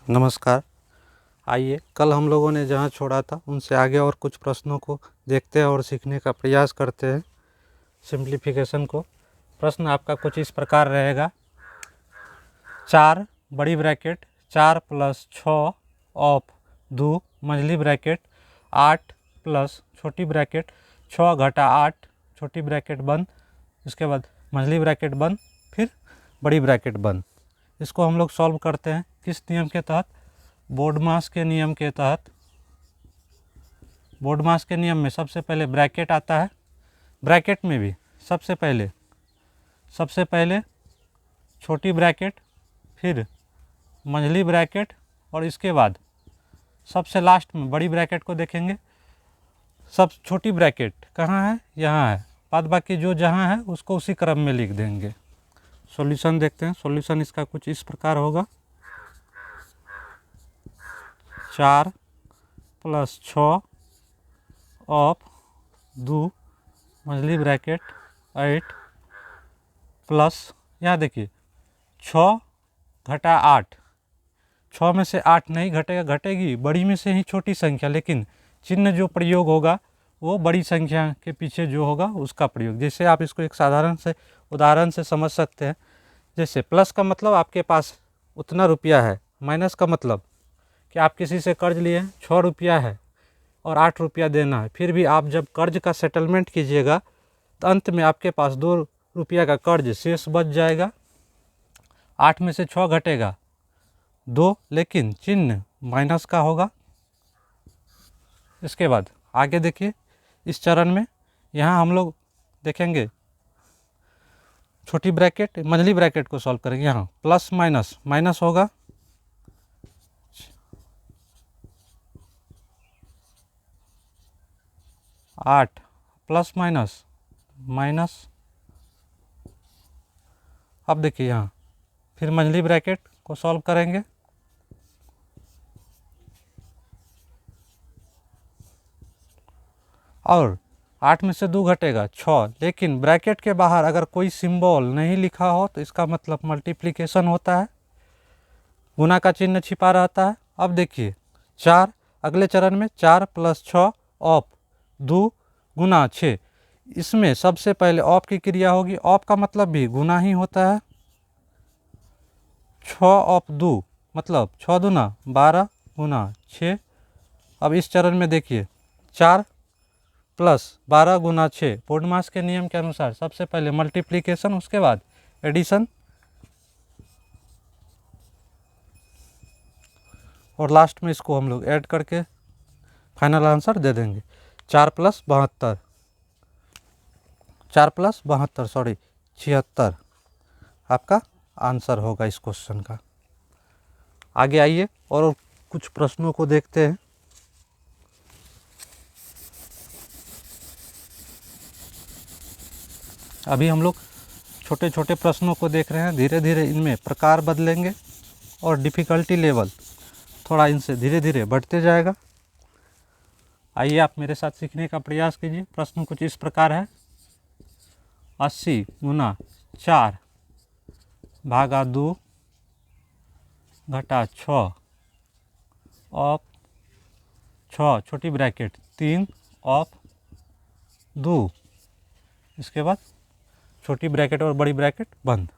नमस्कार। आइए कल हम लोगों ने जहाँ छोड़ा था उनसे आगे और कुछ प्रश्नों को देखते हैं और सीखने का प्रयास करते हैं सिंप्लीफिकेशन को। प्रश्न आपका कुछ इस प्रकार रहेगा। 4 बड़ी bracket 4 + 6 of 2 Manjhli bracket 8 plus छोटी ब्रैकेट 6 - 8 छोटी ब्रैकेट बंद, इसके बाद मंझली ब्रैकेट बंद, फिर बड़ी ब्रैकेट बंद। इसको हम लोग सॉल्व करते हैं किस नियम के तहत? बोर्डमास के नियम के तहत। बोर्डमास के नियम में सबसे पहले ब्रैकेट आता है। ब्रैकेट में भी सबसे पहले छोटी ब्रैकेट, फिर मंझली ब्रैकेट, और इसके बाद सबसे लास्ट में बड़ी ब्रैकेट को देखेंगे। सब छोटी ब्रैकेट कहाँ है? यहाँ है। बाद बाकी जो जहाँ है उसको उसी क्रम में लिख देंगे। सॉल्यूशन देखते हैं। सॉल्यूशन इसका कुछ इस प्रकार होगा। 4 + 6 ऑफ 2 मंझली ब्रैकेट 8 प्लस, यहाँ देखिए 6 - 8, 6 में से 8 नहीं घटेगा, घटेगी बड़ी में से ही छोटी संख्या, लेकिन चिन्ह जो प्रयोग होगा वो बड़ी संख्या के पीछे जो होगा उसका प्रयोग। जैसे आप इसको एक साधारण से उदाहरण से समझ सकते हैं। जैसे प्लस का मतलब आपके पास उतना रुपया है, माइनस का मतलब कि आप किसी से कर्ज लिए 6 रुपया है और 8 रुपया देना है। फिर भी आप जब कर्ज का सेटलमेंट कीजिएगा तो अंत में आपके पास 2 रुपया का कर्ज शेष बच जाएगा। 8 में से 6 घटेगा 2, लेकिन चिन्ह माइनस का होगा। इसके बाद आगे देखिए इस चरण में यहाँ हम लोग देखेंगे छोटी ब्रैकेट मंझली ब्रैकेट को सॉल्व करेंगे। यहाँ प्लस माइनस माइनस होगा, 8 प्लस माइनस माइनस। अब देखिए यहाँ फिर मंझली ब्रैकेट को सॉल्व करेंगे। और 8 में से 2 घटेगा 6, लेकिन ब्रैकेट के बाहर अगर कोई सिंबल नहीं लिखा हो तो इसका मतलब मल्टीप्लिकेशन होता है, गुना का चिन्ह छिपा रहता है। अब देखिए 4 अगले चरण में 4 + 6 ऑफ 2 गुना 6, इसमें सबसे पहले ऑफ की क्रिया होगी। ऑफ का मतलब भी गुना ही होता है। 6 ऑफ 2 मतलब 6 दूना 12 गुना 6। अब इस चरण में देखिए 4 + 12 गुना 6, बोर्डमास के नियम के अनुसार सबसे पहले मल्टीप्लिकेशन, उसके बाद एडिशन, और लास्ट में इसको हम लोग ऐड करके फाइनल आंसर दे देंगे। 4 + 72 सॉरी 76 आपका आंसर होगा इस क्वेश्चन का। आगे आइए और कुछ प्रश्नों को देखते हैं। अभी हम लोग छोटे छोटे प्रश्नों को देख रहे हैं, धीरे धीरे इनमें प्रकार बदलेंगे और डिफ़िकल्टी लेवल थोड़ा इनसे धीरे धीरे बढ़ते जाएगा। आइए आप मेरे साथ सीखने का प्रयास कीजिए। प्रश्न कुछ इस प्रकार है। 80 गुना 4 भागा 2 घटा 6 ऑफ 6 छोटी ब्रैकेट 3 ऑफ 2, इसके बाद छोटी ब्रैकेट और बड़ी ब्रैकेट बंद।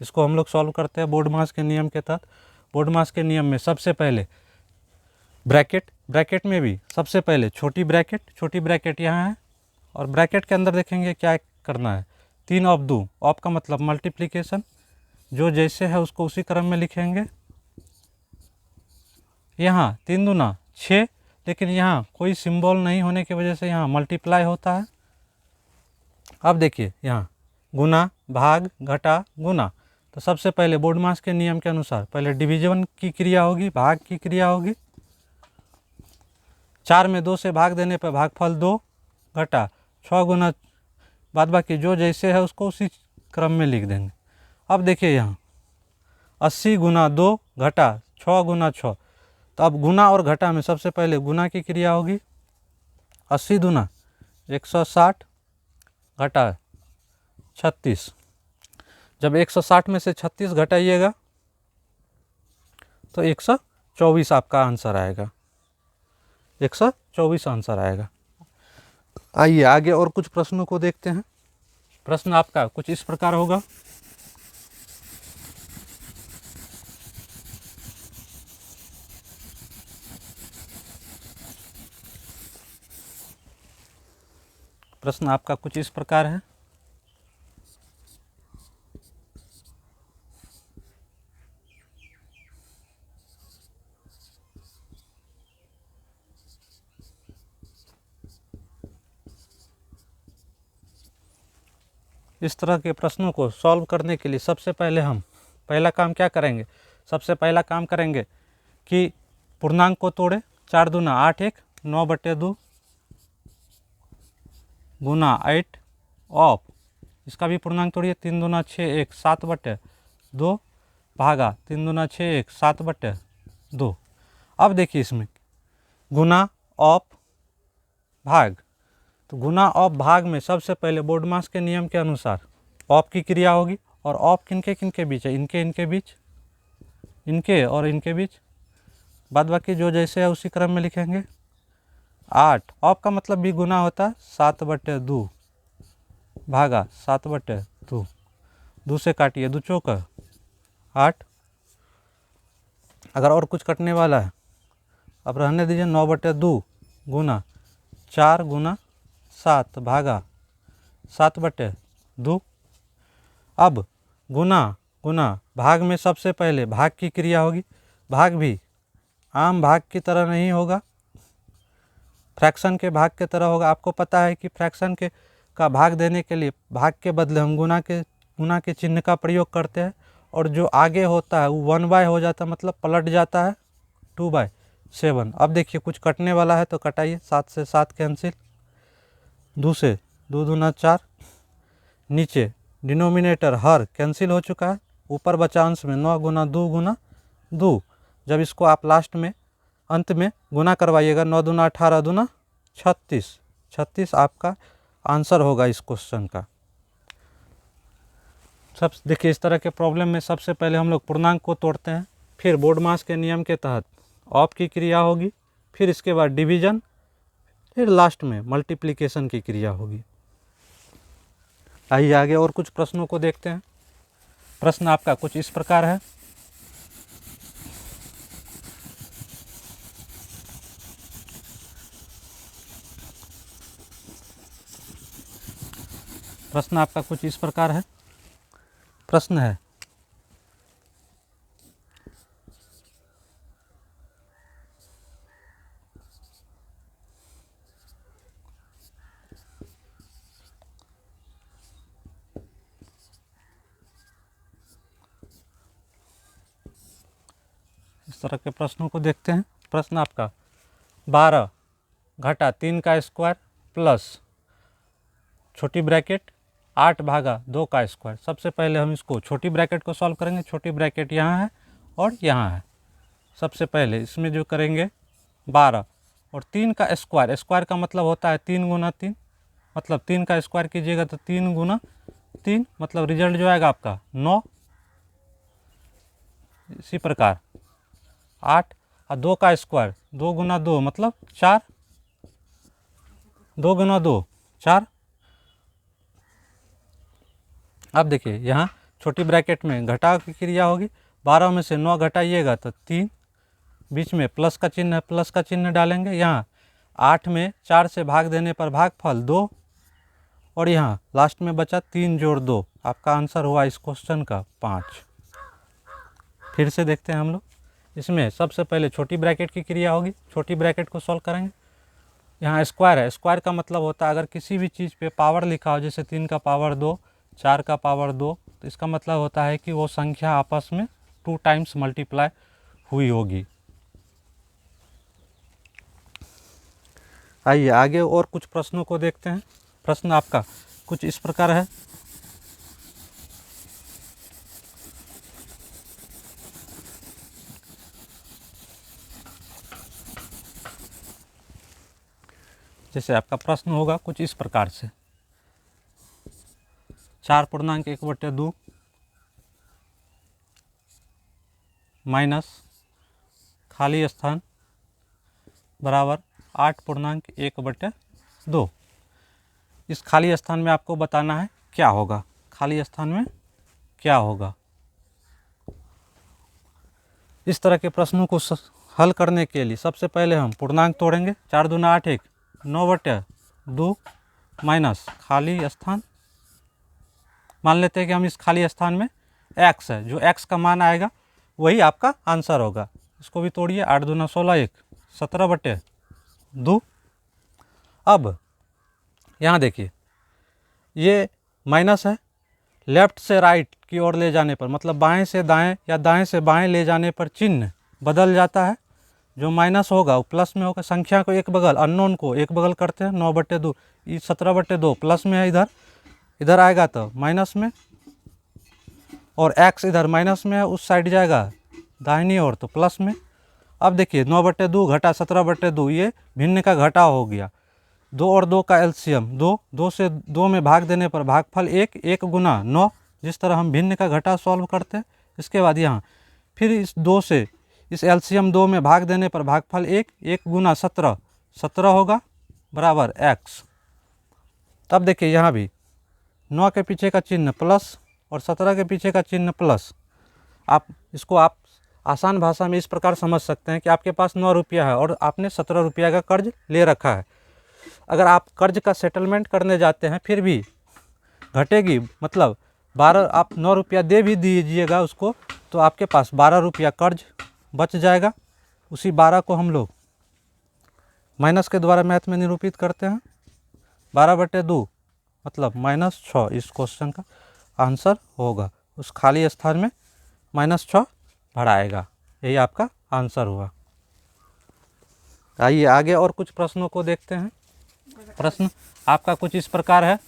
इसको हम लोग सॉल्व करते हैं बोर्डमास के नियम के तहत। बोर्डमास के नियम में सबसे पहले ब्रैकेट में भी सबसे पहले छोटी ब्रैकेट यहाँ है, और ब्रैकेट के अंदर देखेंगे क्या करना है। 3 ऑफ 2, ऑफ का मतलब मल्टीप्लिकेशन, जो जैसे है उसको उसी क्रम में लिखेंगे। यहाँ 3 दूना 6, लेकिन यहाँ कोई सिंबल नहीं होने की वजह से यहाँ मल्टीप्लाई होता है। अब देखिए यहाँ गुना भाग घटा गुना, तो सबसे पहले बोर्डमास के नियम के अनुसार पहले डिवीजन की क्रिया होगी, भाग की क्रिया होगी। 4 में 2 से भाग देने पर भागफल 2 घटा 6 गुना, बाद बाकी जो जैसे है उसको उसी क्रम में लिख देंगे। अब देखिए यहाँ 80 गुना 2 घटा 6 गुना 6, तो अब गुना और घटा में सबसे पहले गुना की क्रिया होगी। 80 दूना 160 घटा 36, जब 160 में से 36 घटाइएगा तो 124 आपका आंसर आएगा, 124 आंसर आएगा। आइए आगे और कुछ प्रश्नों को देखते हैं। प्रश्न आपका कुछ इस प्रकार होगा। प्रश्न आपका कुछ इस प्रकार है। इस तरह के प्रश्नों को सॉल्व करने के लिए सबसे पहले हम पहला काम क्या करेंगे, सबसे पहला काम करेंगे कि पूर्णांक को तोड़े। 4 दूना 8 1 9/2 गुना 8 ऑफ, इसका भी पूर्णांक तोड़िए। 3 दूना 6 1 7/2 भागा 3 दूना 6 1 7/2। अब देखिए इसमें गुना ऑफ भाग, तो गुना ऑफ भाग में सबसे पहले बोर्डमास के नियम के अनुसार ऑफ की क्रिया होगी। और ऑफ किनके किनके बीच है, इनके बीच, इनके और इनके बीच। बाद बाकी जो जैसे है उसी क्रम में लिखेंगे। 8 ऑफ का मतलब भी गुना होता है, 7/2 भागा 7/2। 2 से काटिए, 2 चौका 8। अगर और कुछ कटने वाला है अब रहने दीजिए। 9/2 गुना 4 गुना 7 भागा 7/2। अब गुना गुना भाग में सबसे पहले भाग की क्रिया होगी। भाग भी आम भाग की तरह नहीं होगा, फ्रैक्शन के भाग के तरह होगा। आपको पता है कि फ्रैक्शन के का भाग देने के लिए भाग के बदले हम गुना के चिन्ह का प्रयोग करते हैं। और जो आगे होता है वो 1/, हो जाता है, मतलब पलट जाता है 2/7। अब देखिए कुछ कटने वाला है तो कटाइए। 7 से 7 कैंसिल, 2 से 2 दूना 4। नीचे डिनोमिनेटर हर कैंसिल हो चुका है। ऊपर बचा अंश में 9 गुना 2 गुना 2। जब इसको आप लास्ट में अंत में गुना करवाइएगा, 9 दूना 18 दूना 36, 36 आपका आंसर होगा इस क्वेश्चन का। सब देखिए इस तरह के प्रॉब्लम में सबसे पहले हम लोग पूर्णांक को तोड़ते हैं, फिर बोर्डमास के नियम के तहत ऑफ की क्रिया होगी, फिर इसके बाद डिवीजन, फिर लास्ट में मल्टीप्लिकेशन की क्रिया होगी। आइए आगे और कुछ प्रश्नों को देखते हैं। प्रश्न आपका कुछ इस प्रकार है। प्रश्न आपका कुछ इस प्रकार है। प्रश्न है इस तरह के प्रश्नों को देखते हैं। प्रश्न आपका 12 घटा 3 का स्क्वायर प्लस छोटी ब्रैकेट 8 भागा 2 का स्क्वायर। सबसे पहले हम इसको छोटी ब्रैकेट को सॉल्व करेंगे। छोटी ब्रैकेट यहाँ है और यहाँ है। सबसे पहले इसमें जो करेंगे 12 और 3 का स्क्वायर, स्क्वायर का मतलब होता है 3 गुना 3, मतलब 3 का स्क्वायर कीजिएगा तो 3 गुना 3, मतलब रिजल्ट जो आएगा आपका 9। इसी प्रकार 8 और 2 का स्क्वायर 2 गुना 2 मतलब 4, 2 गुना 2 4। अब देखिए यहाँ छोटी ब्रैकेट में घटाव की क्रिया होगी। 12 में से 9 घटाइएगा तो 3, बीच में प्लस का चिन्ह है, प्लस का चिन्ह डालेंगे। यहाँ 8 में 4 से भाग देने पर भागफल 2, और यहाँ लास्ट में बचा 3 जोड़ 2। आपका आंसर हुआ इस क्वेश्चन का 5। फिर से देखते हैं हम लोग। इसमें सबसे पहले छोटी ब्रैकेट की क्रिया होगी। छोटी ब्रैकेट को सॉल्व करेंगे। यहाँ स्क्वायर है, स्क्वायर का मतलब होता है अगर किसी भी चीज़ पे पावर लिखा हो, जैसे 3 का पावर 2, 4 का पावर 2, तो इसका मतलब होता है कि वो संख्या आपस में 2 टाइम्स मल्टीप्लाई हुई होगी। आइए आगे और कुछ प्रश्नों को देखते हैं। प्रश्न आपका कुछ इस प्रकार है। जैसे आपका प्रश्न होगा कुछ इस प्रकार से, 4/1/2 माइनस खाली स्थान बराबर 8.1/2। इस खाली स्थान में आपको बताना है क्या होगा, खाली स्थान में क्या होगा। इस तरह के प्रश्नों को हल करने के लिए सबसे पहले हम पूर्णांक तोड़ेंगे। 4 दूना 8 1 9/2 माइनस खाली स्थान। मान लेते हैं कि हम इस खाली स्थान में x है, जो x का मान आएगा वही आपका आंसर होगा। इसको भी तोड़िए। 8 दूना 16 1 17/2। अब यहाँ देखिए, ये माइनस है, लेफ्ट से राइट की ओर ले जाने पर, मतलब बाएं से दाएं या दाएं से बाएं ले जाने पर चिन्ह बदल जाता है। जो माइनस होगा वो प्लस में होगा। संख्या को एक बगल, अननोन को एक बगल करते हैं। 9/2 17/2 प्लस में है, इधर आएगा तो माइनस में, और x इधर माइनस में है, उस साइड जाएगा दाहिनी ओर तो प्लस में। अब देखिए 9/2 घटा 17/2, ये भिन्न का घटा हो गया। 2 और 2 का एलसीएम 2, 2 से 2 में भाग देने पर भागफल 1, 1 गुना 9, जिस तरह हम भिन्न का घटा सॉल्व करते हैं। इसके बाद यहाँ फिर इस 2 से इस एलसीएम 2 में भाग देने पर भागफल 1, 1 गुना 17, 17 होगा बराबर x। तब देखिए यहाँ भी 9 के पीछे का चिन्ह प्लस और 17 के पीछे का चिन्ह प्लस। आप आसान भाषा में इस प्रकार समझ सकते हैं कि आपके पास 9 रुपया है और आपने 17 रुपया का कर्ज ले रखा है। अगर आप कर्ज का सेटलमेंट करने जाते हैं फिर भी घटेगी, मतलब 12, आप 9 रुपया दे भी दीजिएगा उसको तो आपके पास 12 रुपया कर्ज बच जाएगा। उसी 12 को हम लोग माइनस के द्वारा मैथ में निरूपित करते हैं। 12/2 मतलब -6 इस क्वेश्चन का आंसर होगा। उस खाली स्थान में -6 भराएगा, यही आपका आंसर हुआ। आइए आगे और कुछ प्रश्नों को देखते हैं। प्रश्न आपका कुछ इस प्रकार है।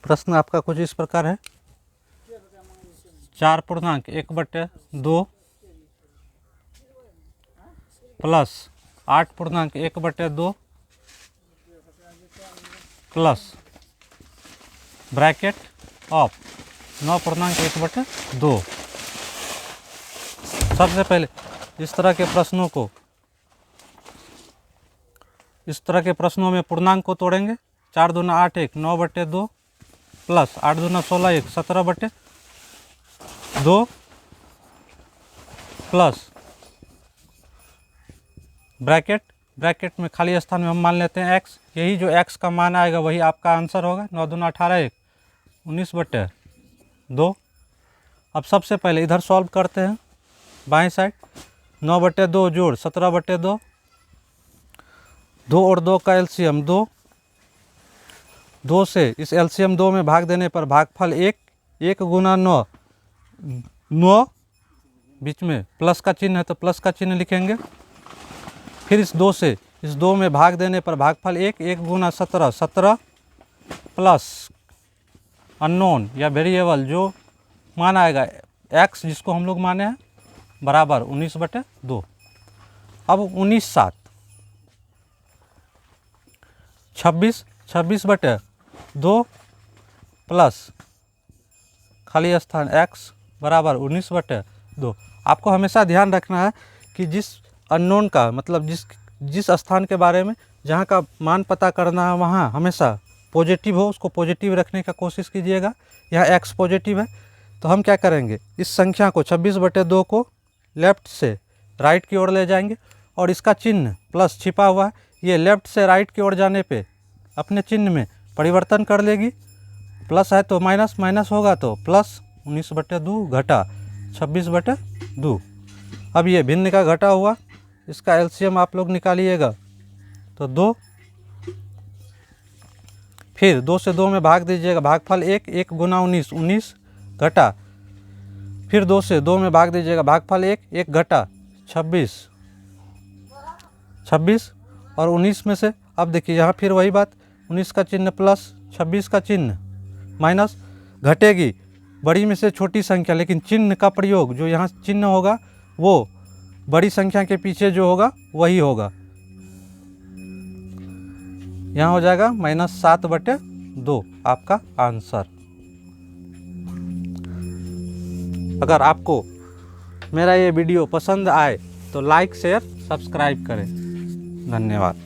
प्रश्न आपका कुछ इस प्रकार है। 4.1/2 प्लस 8.1/2 प्लस ब्रैकेट ऑफ 9.1/2। सबसे पहले इस तरह के प्रश्नों में पूर्णांक को तोड़ेंगे। 4 दूना 8 1 9/2 प्लस 8 दूना 16 1 17/2 प्लस ब्रैकेट में खाली स्थान में हम मान लेते हैं x। यही जो x का मान आएगा वही आपका आंसर होगा। 9 दूना 18 1 19/2। अब सबसे पहले इधर सॉल्व करते हैं बाएं साइड। 9/2 जोड़ 17/2, 2 और 2 का एलसीएम 2, 2 से इस एलसीएम 2 में भाग देने पर भागफल 1, 1 गुना 9, 9 बीच में प्लस का चिन्ह है तो प्लस का चिन्ह लिखेंगे। फिर इस 2 से इस 2 में भाग देने पर भागफल 1, 1 गुना 17, 17 प्लस अननोन या वेरिएबल जो मान आएगा x, जिसको हम लोग माने हैं, बराबर 19/2। अब 19 7 26/2 प्लस खाली स्थान x बराबर 19/2। आपको हमेशा ध्यान रखना है कि जिस अननोन का मतलब जिस स्थान के बारे में जहाँ का मान पता करना है वहाँ हमेशा पॉजिटिव हो, उसको पॉजिटिव रखने का कोशिश कीजिएगा। यहाँ x पॉजिटिव है तो हम क्या करेंगे, इस संख्या को 26/2 को लेफ्ट से राइट की ओर ले जाएंगे और इसका चिन्ह प्लस छिपा हुआ है, ये लेफ्ट से राइट की ओर जाने पे अपने चिन्ह में परिवर्तन कर लेगी। प्लस है तो माइनस, माइनस होगा तो प्लस। 19/2 घटा 26/2। अब ये भिन्न का घटा हुआ, इसका एलसीएम आप लोग निकालिएगा तो 2, फिर 2 से 2 में भाग दीजिएगा, भागफल 1, 1 गुना 19, 19 घटा, फिर 2 से 2 में भाग दीजिएगा, भागफल 1, 1 घटा 26, 26 और 19 में से अब देखिए यहाँ फिर वही बात, 19 का चिन्ह प्लस, 26 का चिन्ह माइनस। घटेगी बड़ी में से छोटी संख्या, लेकिन चिन्ह का प्रयोग जो यहाँ चिन्ह होगा वो बड़ी संख्या के पीछे जो होगा वही होगा। यहाँ हो जाएगा -7/2 आपका आंसर। अगर आपको मेरा ये वीडियो पसंद आए तो लाइक शेयर सब्सक्राइब करें। धन्यवाद।